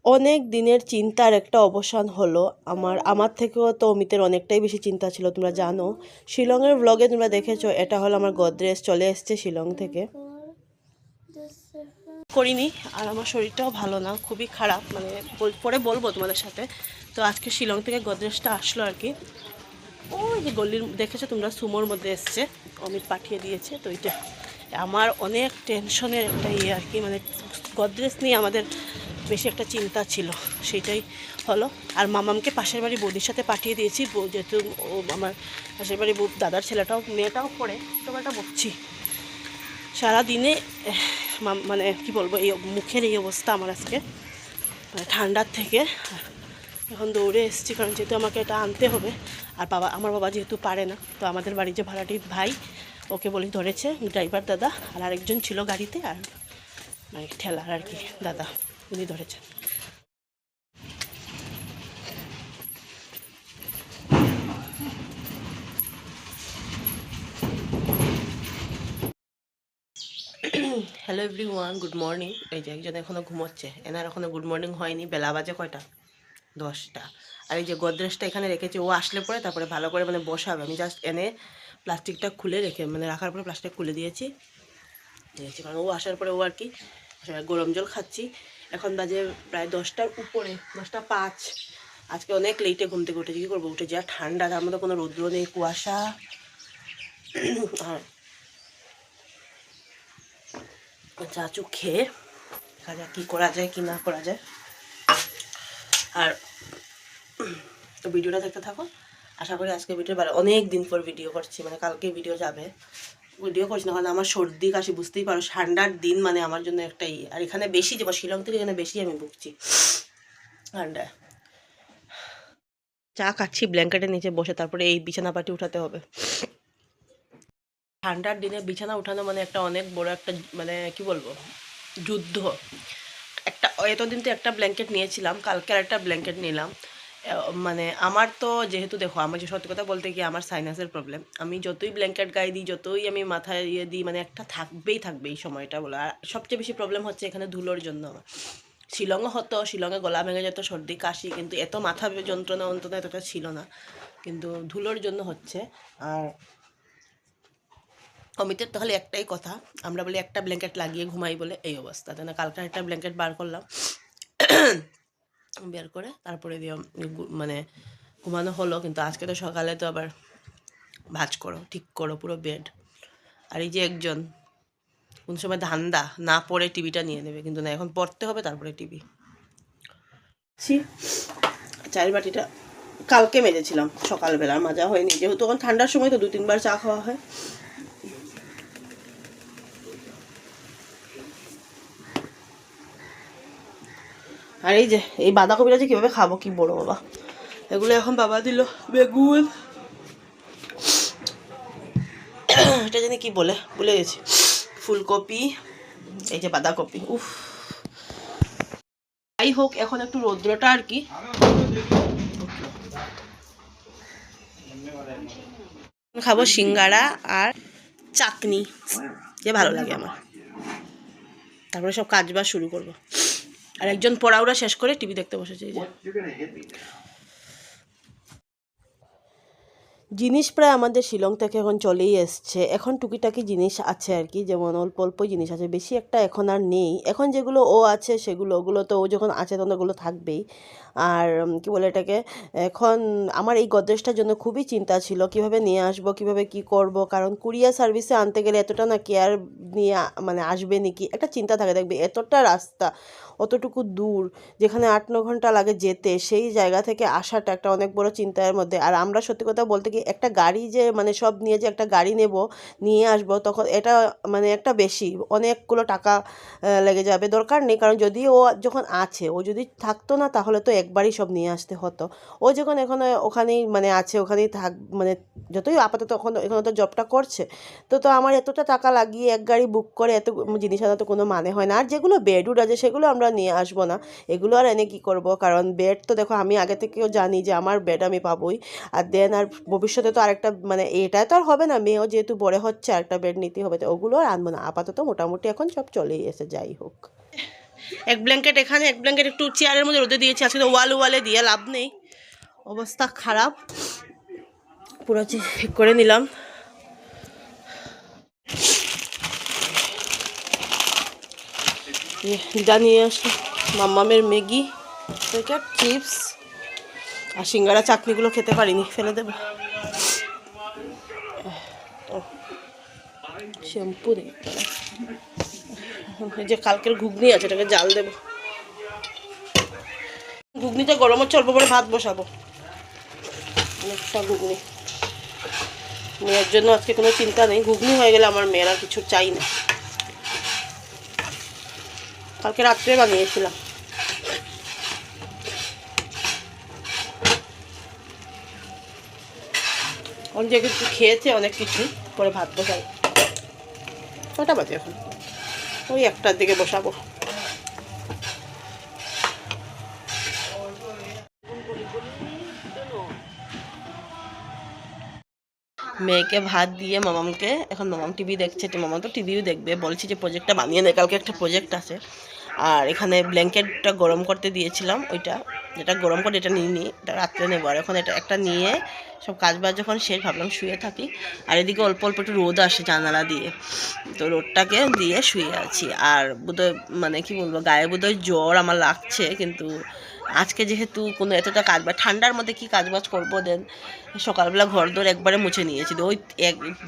অনেক দিনের চিন্তার একটা অবসান হলো। আমার থেকেও তো অমিতের অনেকটাই বেশি চিন্তা ছিল, তোমরা জানো। শিলংয়ের ব্লগে তোমরা দেখেছো, এটা হলো আমার গোদরেজ, চলে এসছে শিলং থেকে, করিনি। আর আমার শরীরটাও ভালো না, খুবই খারাপ, মানে পরে বলবো তোমাদের সাথে। তো আজকে শিলং থেকে গোদরেজটা আসলো আর কি। ওই যে গলির দেখেছো তোমরা, সুমোর মধ্যে এসছে, অমিত পাঠিয়ে দিয়েছে। তো এটা আমার অনেক টেনশনের একটা ইয়ে আর কি, মানে গোদরেজ নিয়ে আমাদের বেশি একটা চিন্তা ছিল, সেটাই হলো। আর মামামকে পাশের বাড়ি বৌদির সাথে পাঠিয়ে দিয়েছি, যেহেতু ও আমার পাশের বাড়ি দাদার ছেলেটাও মেয়েটাও পড়ে, তোমরাটা বলছি সারাদিনে মানে কি বলবো, এই মুখের এই অবস্থা আমার আজকে, মানে ঠান্ডার থেকে। এখন দৌড়ে এসেছি, কারণ যেহেতু আমাকে এটা আনতে হবে। আর আমার বাবা যেহেতু পারে না, তো আমাদের বাড়ির যে ভাড়াটি ভাই, ওকে বলি ধরেছে, ড্রাইভার দাদা, আর আরেকজন ছিল গাড়িতে, আর মানে ঠেলার আর কি দাদা, উনি ধরেছেন। Hello everyone, good morning. এই যে একজন এখনও ঘুমোচ্ছে, এনার এখনও গুড মর্নিং হয়নি, বেলা বাজে কয়টা, 10টা। আর এই যে গোদরেজটা এখানে রেখেছি, ও আসলে পরে তারপরে ভালো করে মানে বসাবে। আমি জাস্ট এনে প্লাস্টিকটা খুলে রেখে, মানে রাখার পরে প্লাস্টিক খুলে দিয়েছি, কারণ ও আসার পরে ও আর কি গরম জল খাচ্ছি। এখন বাজে প্রায় 10টার উপরে, 10টা 5। আজকে অনেক লেটে ঘুম থেকে উঠেছি, কী করবো, উঠে যা ঠান্ডা, তার মধ্যে কোনো রৌদ্র নেই, কুয়াশা। আর চাচু খেয়ে দেখা যাক কী করা যায় কি না করা যায়। আর তো ভিডিওটা দেখতে থাকো, আশা করি আজকে ভিডিও ভালো। অনেক দিন পর ভিডিও করছি, মানে কালকে ভিডিও যাবে, ভিডিও করছি না কারণ আমার সর্দি কাশি, বুঝতেই পারো ঠান্ডার দিন মানে আমার জন্য একটাই। আর এখানে বেশি যাবো, শিলং থেকে এখানে বেশি আমি ভুগছি ঠান্ডায়। চা খাচ্ছি ব্ল্যাঙ্কেটের নিচে বসে, তারপরে এই বিছানা পাটি উঠাতে হবে। ঠান্ডার দিনে বিছানা উঠানো মানে একটা অনেক বড় একটা, মানে কি বলবো, যুদ্ধ। একটা এতদিন তো একটা ব্ল্যাঙ্কেট নিয়েছিলাম, কালকে আর একটা ব্ল্যাঙ্কেট নিলাম। মানে আমার তো যেহেতু দেখো, আমার যে সত্যি কথা বলতে গিয়ে আমার সাইনাসের প্রবলেম, আমি যতই ব্ল্যাঙ্কেট গায়ে দিই, যতই আমি মাথায় ইয়ে দিই, মানে একটা থাকবে এই সময়টা বলে। আর সবচেয়ে বেশি প্রবলেম হচ্ছে এখানে ধুলোর জন্য আমার। শিলংও হতো, শিলংয়ে গলা ভেঙে যেত, সর্দি কাশি, কিন্তু এত মাথা যন্ত্রণা অন্তত এতটা ছিল না, কিন্তু ধুলোর জন্য হচ্ছে। আর অমিতের তাহলে একটাই কথা, আমরা বলি একটা ব্ল্যাঙ্কেট লাগিয়ে ঘুমাই বলে, এই অবস্থা। তাই না, কালকে একটা ব্ল্যাঙ্কেট বার করলাম, বের করে তারপরে দিয়ে মানে ঘুমানো হলো। কিন্তু আজকে তো সকালে তো আবার ভাঁজ করো, ঠিক করো পুরো বেড। আর এই যে একজন কোন সময় ধান্দা না পড়ে টিভিটা নিয়ে নেবে, কিন্তু না, এখন পড়তে হবে তারপরে টিভি। চায়ের বাটিটা কালকে মেজেছিলাম, সকালবেলা মাজা হয়নি, যেহেতু তখন ঠান্ডার সময় তো 2-3 বার চা খাওয়া হয়। আর এই যে এই বাঁধাকপিটা যে কীভাবে খাবো, কি বড় বাবা, এগুলো এখন বাবা দিল, বেগুন, এটা জানি কি বলে, ভুলে গেছি, ফুলকপি, এই যে বাঁধাকপি। উফ, যাই হোক, এখন একটু রৌদ্রটা আর কি, খাবো সিঙ্গারা আর চাটনি, যে ভালো লাগে আমার। তারপরে সব কাজ বাজ শুরু করবো। আর একজন পড়াওরা শেষ করে টিভি দেখতে বসেছে। জিনিস প্রায় আমাদের শিলং থেকে এখন চলেই এসছে। এখন টুকিটাকি জিনিস আছে আর কি, যেমন অল্প অল্প জিনিস আছে, বেশি একটা এখন আর নেই। এখন যেগুলো ও আছে সেগুলো, ওগুলো তো ও যখন আছে তখন ওগুলো থাকবেই। আর কি বলে এটাকে, এখন আমার এই গোদরেজটার জন্য খুবই চিন্তা ছিল, কিভাবে নিয়ে আসবো, কিভাবে কি করব, কারণ কুরিয়ার সার্ভিসে আনতে গেলে এতটা না কেয়ার নিয়ে মানে আসবে নাকি একটা চিন্তা থাকে। দেখবে এতটা রাস্তা, অতটুকু দূর, যেখানে 8-9 ঘন্টা লাগে যেতে, সেই জায়গা থেকে আসাটা একটা অনেক বড় চিন্তার মধ্যে। আর আমরা সত্যি কথা বলতে কি, একটা গাড়ি যে মানে সব নিয়ে যে একটা গাড়ি নেব, নিয়ে আসবো, তখন এটা মানে একটা বেশি অনেকগুলো টাকা লেগে যাবে, দরকার নেই। কারণ যদি ও যখন আছে, ও যদি থাকতো না তাহলে তো একবারই সব নিয়ে আসতে হতো। ও যখন এখন ওখানেই মানে আছে, ওখানেই মানে যতই আপাতত এখানে তো জবটা করছে, তো আমার এতটা টাকা লাগিয়ে এক গাড়ি বুক করে এত জিনিস আনা তো কোনো মানে হয় না। আর যেগুলো বেডউড আছে সেগুলো আমরা নিয়ে আসবো না, এগুলো আর এনে কী করবো, কারণ বেড তো দেখো আমি আগে থেকেও জানি যে আমার বেড আমি পাবোই। আর দেন আর ভবিষ্যতে তো আরেকটা, মানে এটা তো আর হবে না, মেয়েও যেহেতু বড় হচ্ছে আরেকটা বেড নিতে হবে, তো ওগুলো আর আনবো না। আপাতত মোটামুটি এখন সব চলেই এসে, যাই হোক। এক ব্ল্যাঙ্কেট এখানে, এক ব্ল্যাঙ্কেট একটু চেয়ারের মধ্যে রোদে দিয়েছি। আজকে তো ওয়ালে দিয়ে লাভ নেই, অবস্থা খারাপ, পুরো ঠিক করে নিলাম। দিদা নিয়ে আসলো মাম্মামের ম্যাগি প্যাকেট, চিপস আর সিঙ্গারা, চাটনিগুলো খেতে পারিনি, ফেলে দেবো। শ্যাম্পু নেই, যে কালকের ঘুগনি আছে এটাকে জাল দেবো। ঘুগনিটা গরম হচ্ছে, অল্প করে ভাত বসাবো। ঘুগনি মেয়ের জন্য আজকে কোনো চিন্তা নেই, ঘুগনি হয়ে গেলে আমার মেয়ের আর কিছু চাই না। কালকে রাত্রে বানিয়েছিলাম। অনেক কিছু খেয়েছে, অনেক কিছু, পরে ভাত বসাবো। কটা বাজে এখন? ওই 1টার দিকে বসাবো। মেয়েকে ভাত দিয়ে মামামকে, এখন মামাম টিভি দেখছে, মামাম তো টিভিও দেখবে, বলছি যে প্রজেক্টটা বানিয়ে নেয়, কালকে একটা প্রজেক্ট আছে। আর এখানে ব্ল্যাঙ্কেটটা গরম করতে দিয়েছিলাম, ওইটা যেটা গরম করে এটা নিয়ে নিই, এটা রাত্রে নেবো। আর এখন এটা একটা নিয়ে সব কাজবাজ যখন শেষ ভাবলাম শুয়ে থাকি। আর এদিকে অল্প অল্প একটু রোদ আসে জানালা দিয়ে, তো রোদটাকে দিয়ে শুয়ে আছি। আর বোধহয় মানে কি বলবো, গায়ে বোধহয় জ্বর আমার লাগছে, কিন্তু আজকে যেহেতু কোনো এতটা কাজ বা ঠান্ডার মধ্যে কি কাজবাজ করবো, দেন সকালবেলা ঘর দোর একবারে মুছে নিয়েছি। ওই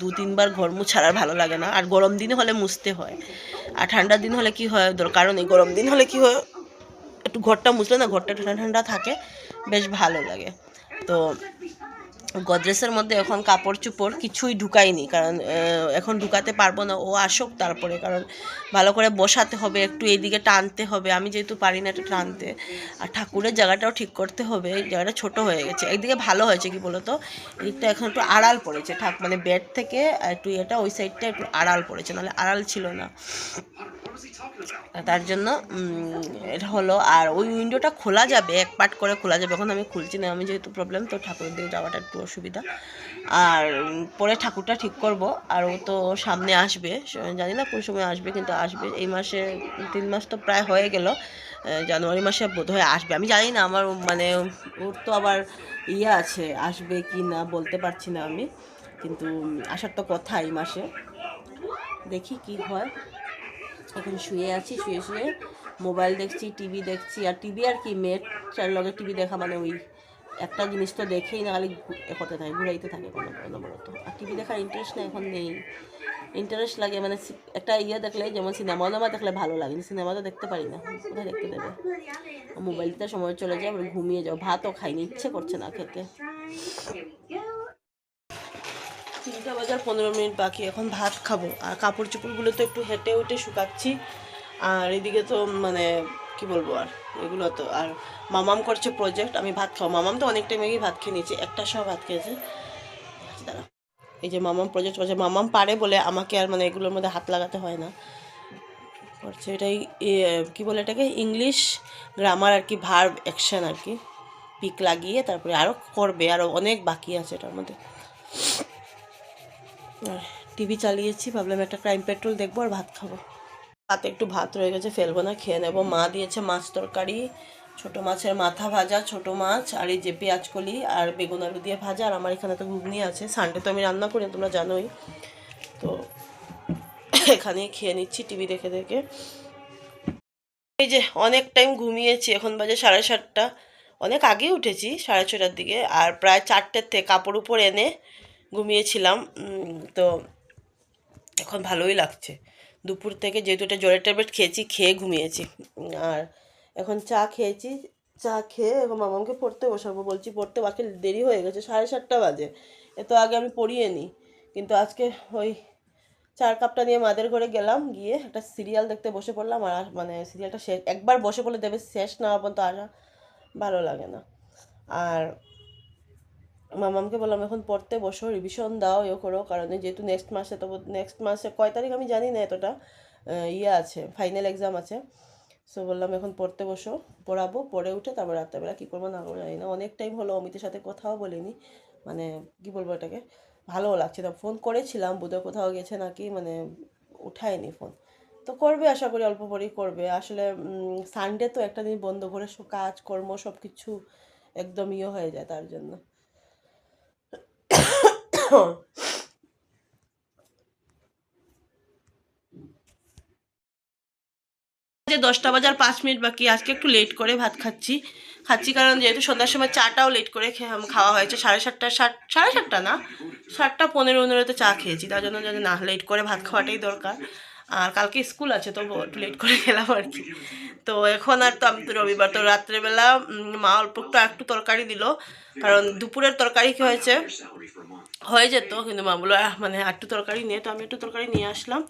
2-3 বার ঘর মুছার আর ভালো লাগে না। আর গরম দিন হলে মুছতে হয়, আর ঠান্ডার দিন হলে কি হয়, কারণ এই গরম দিন হলে কি হয়, একটু ঘরটা মুছলে না ঘরটা ঠান্ডা ঠান্ডা থাকে, বেশ ভালো লাগে। তো গদরেজের মধ্যে এখন কাপড় চোপড় কিছুই ঢুকাইনি, কারণ এখন ঢুকাতে পারবো না, ও আসুক তারপরে, কারণ ভালো করে বসাতে হবে, একটু এইদিকে টানতে হবে, আমি যেহেতু পারি না এটা টানতে। আর ঠাকুরের জায়গাটাও ঠিক করতে হবে, এই জায়গাটা ছোটো হয়ে গেছে। একদিকে ভালো হয়েছে কি বলতো, এইটা এখন একটু আড়াল পড়েছে, মানে বেড থেকে একটু এটা ওই সাইডটা একটু আড়াল পড়েছে, নাহলে আড়াল ছিল না, তার জন্য এটা হলো। আর ওই উইন্ডোটা খোলা যাবে, এক পার্ট করে খোলা যাবে, এখন আমি খুলছি না, আমি যেহেতু প্রবলেম, তো ঠাকুরের দিকে যাওয়াটা একটু অসুবিধা। আর পরে ঠাকুরটা ঠিক করব। আর ও তো সামনে আসবে, জানি না কোন সময় আসবে, কিন্তু আসবে এই মাসে। 3 মাস তো প্রায় হয়ে গেল, জানুয়ারি মাসে বোধহয় আসবে, আমি জানি না, আমার মানে ওর তো আবার ইয়ে আছে, আসবে কি না বলতে পারছি না আমি, কিন্তু আসার তো কথা এই মাসে, দেখি কি হয়। এখন শুয়ে আছি, শুয়ে শুয়ে মোবাইল দেখছি, টিভি দেখছি। আর টিভি আর কি, মেয়ের লগে টিভি দেখা মানে ওই একটা জিনিস তো দেখেই না, খালি হতে থাকে, ঘুরাইতে থাকে কোনো অনবরত। আর টিভি দেখার ইন্টারেস্ট না এখন নেই, ইন্টারেস্ট লাগে মানে একটা ইয়ে দেখলে, যেমন সিনেমা দেখলে ভালো লাগে, সিনেমা তো দেখতে পারি না, কোথায় দেখতে দেবে, মোবাইলতে সময় চলে যায়, আবার ঘুমিয়ে যাও, ভাতও খাইনি, ইচ্ছে করছে না খেতে। 3টা বাজার 15 মিনিট বাকি, এখন ভাত খাবো। আর কাপড় চোপড়গুলো তো একটু হেঁটে উঠে শুকাচ্ছি। আর এদিকে তো মানে কি বলবো, আর এগুলো তো, আর মামাম করছে প্রজেক্ট, আমি ভাত খাবো। মামাম তো অনেক টাইম আগেই ভাত খেয়ে নিয়েছে, 1টার সময় ভাত খেয়েছে। দাঁড়া, এই যে মামাম প্রজেক্ট করছে, মামাম পারে বলে আমাকে আর মানে এগুলোর মধ্যে হাত লাগাতে হয় না, করছে এটাই। কি বলে এটাকে, ইংলিশ গ্রামার আর কি, ভার্ব অ্যাকশন আর কি, পিক লাগিয়ে তারপরে আরও করবে, আরও অনেক বাকি আছে এটার মধ্যে। টিভি চালিয়েছি, ভাবলাম একটা ক্রাইম পেট্রোল দেখবো আর ভাত খাবো। হাতে একটু ভাত রয়ে গেছে, ফেলবো না, খেয়ে নেবো। মা দিয়েছে মাছ তরকারি, ছোটো মাছের মাথা ভাজা, ছোটো মাছ, আর এই যে পেঁয়াজকলি আর বেগুন আলু দিয়ে ভাজা। আর আমার এখানে তো ঘুগনি আছে, সানডে তো আমি রান্না করি, তোমরা জানোই তো। এখানেই খেয়ে নিচ্ছি টিভি দেখে দেখে। এই যে অনেক টাইম ঘুমিয়েছি, এখন বাজে 7:30, অনেক আগে উঠেছি 6:30টার দিকে, আর প্রায় 4টেতে কাপড় উপর এনে ঘুমিয়েছিলাম। তো এখন ভালোই লাগছে, দুপুর থেকে যেহেতু এটা জ্বরের ট্যাবলেট খেয়েছি, খেয়ে ঘুমিয়েছি। আর এখন চা খেয়েছি, চা খেয়ে এখন মামাকে পড়তে বসাবো, বলছি পড়তে, বাকি দেরি হয়ে গেছে, 7:30 বাজে, এত আগে আমি পড়িয়ে নিই। কিন্তু আজকে ওই 4 কাপটা নিয়ে মাদের ঘরে গেলাম, গিয়ে একটা সিরিয়াল দেখতে বসে পড়লাম। আর মানে সিরিয়ালটা শেষ, একবার বসে পড়লে দেবে, শেষ না হওয়া পর্যন্ত আসা ভালো লাগে না। আর মামামকে বললাম এখন পড়তে বসো, রিভিশন দাও, ইয়ে করো, কারণ যেহেতু নেক্সট মাসে কয় তারিখ আমি জানি না, এতটা ইয়ে আছে, ফাইনাল এক্সাম আছে। সো বললাম এখন পড়তে বসো, পড়াবো, পড়ে উঠে তারপর রাত্রেবেলা কী করবো না করবো জানি না। অনেক টাইম হলো অমিতের সাথে কথাও বলিনি, মানে কী বলবো এটাকে, ভালোও লাগছে না। ফোন করেছিলাম, বোধহয় কোথাও গেছে নাকি, মানে উঠায়নি ফোন, তো করবে, আশা করি অল্প পরেই করবে। আসলে সানডে তো একটা দিন বন্ধ করে কাজ কর্ম সব কিছু একদম ইয়ে হয়ে যায় তার জন্য। যে 10টা বাজার 5 মিনিট বাকি, আজকে একটু লেট করে ভাত খাচ্ছি কারণ যেহেতু সন্ধ্যার সময় চাটাও লেট করে খাওয়া হয়েছে, 7:30 7:30 না, 7:15-15 চা খেয়েছি, তার জন্য যদি না লেট করে ভাত খাওয়াটাই দরকার। আর কালকে স্কুল আছে তো একটু লেট করে খেলাম আর কি। তো এখন আর তো আমি তো রবিবার, তো রাত্রেবেলা মা অল্প একটু তরকারি দিল, কারণ দুপুরের তরকারি কি হয়েছে হয়ে যেত, কিন্তু মা বললো মানে একটু তরকারি নিয়ে, তো আমি একটু তরকারি নিয়ে আসলাম।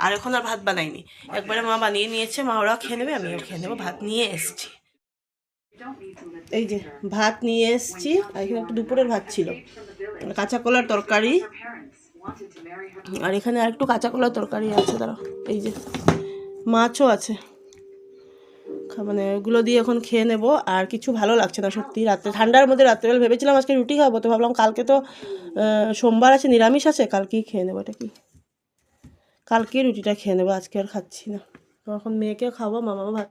আর এখন আর ভাত বানাইনি, একবারে মা বানিয়ে নিয়েছে, মা ওরা খেয়ে নেবে, আমিও খেয়ে নেবো। ভাত নিয়ে এসছি, এই যে ভাত নিয়ে এসছি, আর এখানে একটু দুপুরের ভাত ছিল, কাঁচা কলার তরকারি, আর এখানে আর একটু কাঁচা কলার তরকারি আছে, দাঁড়া, এই যে মাছও আছে, মানে ওগুলো দিয়ে এখন খেয়ে নেবো। আর কিছু ভালো লাগছে না সত্যি, রাত্রে ঠান্ডার মধ্যে রাত্রেবেলা ভেবেছিলাম আজকে রুটি খাবো, তো ভাবলাম কালকে তো সোমবার আছে, নিরামিষ আছে, কালকেই খেয়ে নেবো। এটা কি, কালকেই রুটিটা খেয়ে নেবো, আজকে আর খাচ্ছি না। তো এখন মেয়েকে খাবো, মামাও ভাত